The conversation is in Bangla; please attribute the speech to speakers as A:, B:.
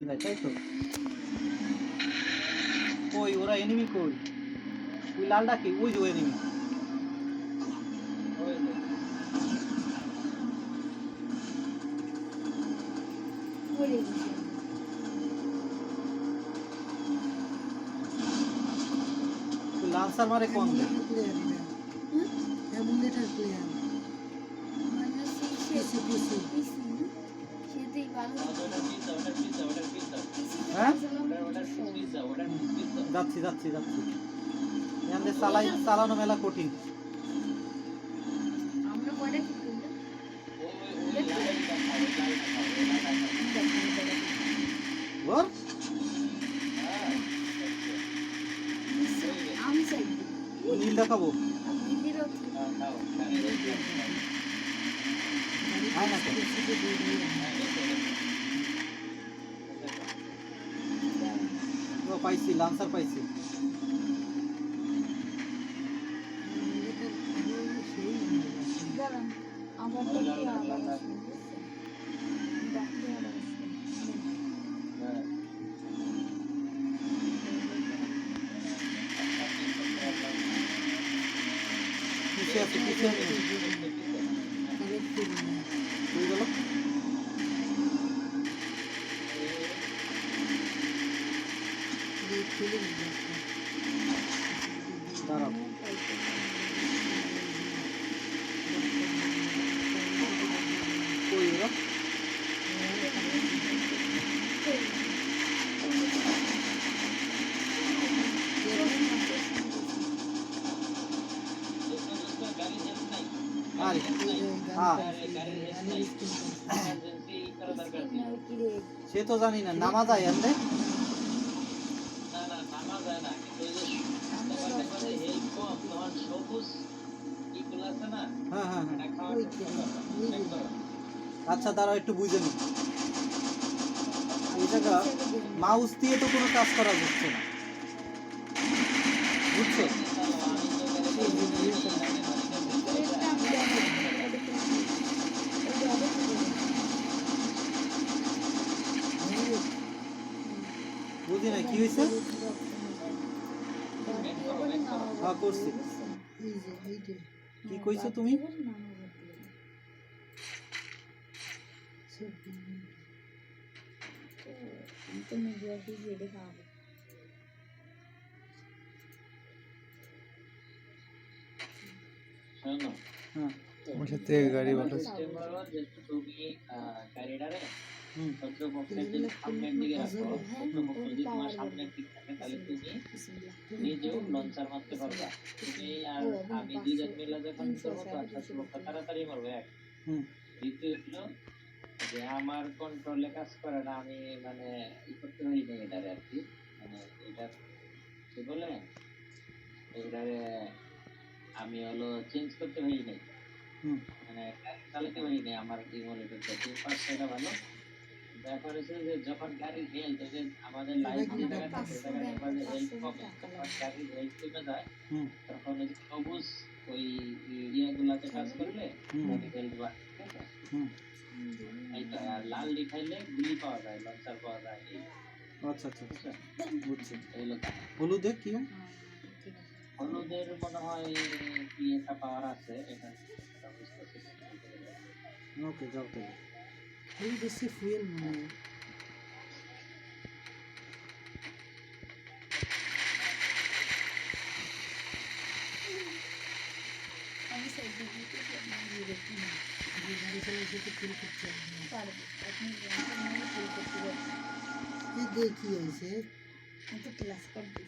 A: দেয়, তাই তো? কই ওরা এনিমি কই? ওই লালটা কি? ওই যে এনিমি। লান্সার মারে কোন দে? হ্যাঁ যাচ্ছি যাচ্ছি যাচ্ছি। এখানে চালানো মেলা কঠিন। নীল দেখাবো পাইছি, লান্সার পাইছি। পিছিয়ে আছে, পিছিয়ে আছে। দাঁড়াও, কই ওরা? সে তো জানি না, নামা যায় এমনি? হ্যাঁ হ্যাঁ হ্যাঁ, আচ্ছা দাঁড়াও একটু বুঝে নি। এই জায়গা মাউস দিয়ে তো কোনো কাজ করা যাচ্ছে না, বুঝছো? বুঝি না কি হয়েছে। হ্যাঁ করছি। কি কইছো তুমি?
B: গাড়ি নিজেও লঞ্চার মারতে পারবা। তুমি আর আমি দুইজন মিলে যখন তাড়াতাড়ি মারবো। এক দ্বিতীয় হলো যে আমার কন্ট্রোলে কাজ করে না, আমি মানে ই করতে পারি না এটারে আর কি, মানে এটা কি বলে এটারে আমি হলো চেঞ্জ করতে পারি নাই, মানে চালাতে পারি নাই আমার ইমোলেটরটা। ফার্স্ট সেটা ভালো। ব্যাপার হচ্ছে যে যখন গাড়ির হেলথ যে আমাদের লাইফ হেলথ কমে, তখন গাড়ির হেলথ কমে যায়, তখন ওই সবুজ ওই ইয়েগুলাতে কাজ করলে গাড়ির হেলথ বাড়ে, ঠিক আছে? এইটা আর লাল লিখাইলে গুলি পাওয়া যায়, লঞ্চার পাওয়া যায়।
A: আচ্ছা আচ্ছা আচ্ছা, বুঝছি। হলুদে কি?
B: হলুদের মনে হয় কি একটা পাওয়ার আছে, এটা বুঝতেছি।
A: ওকে যাও তাহলে। এই বেশি ফুয়েল মনে হয়। দেখি আছে ক্লাস করতে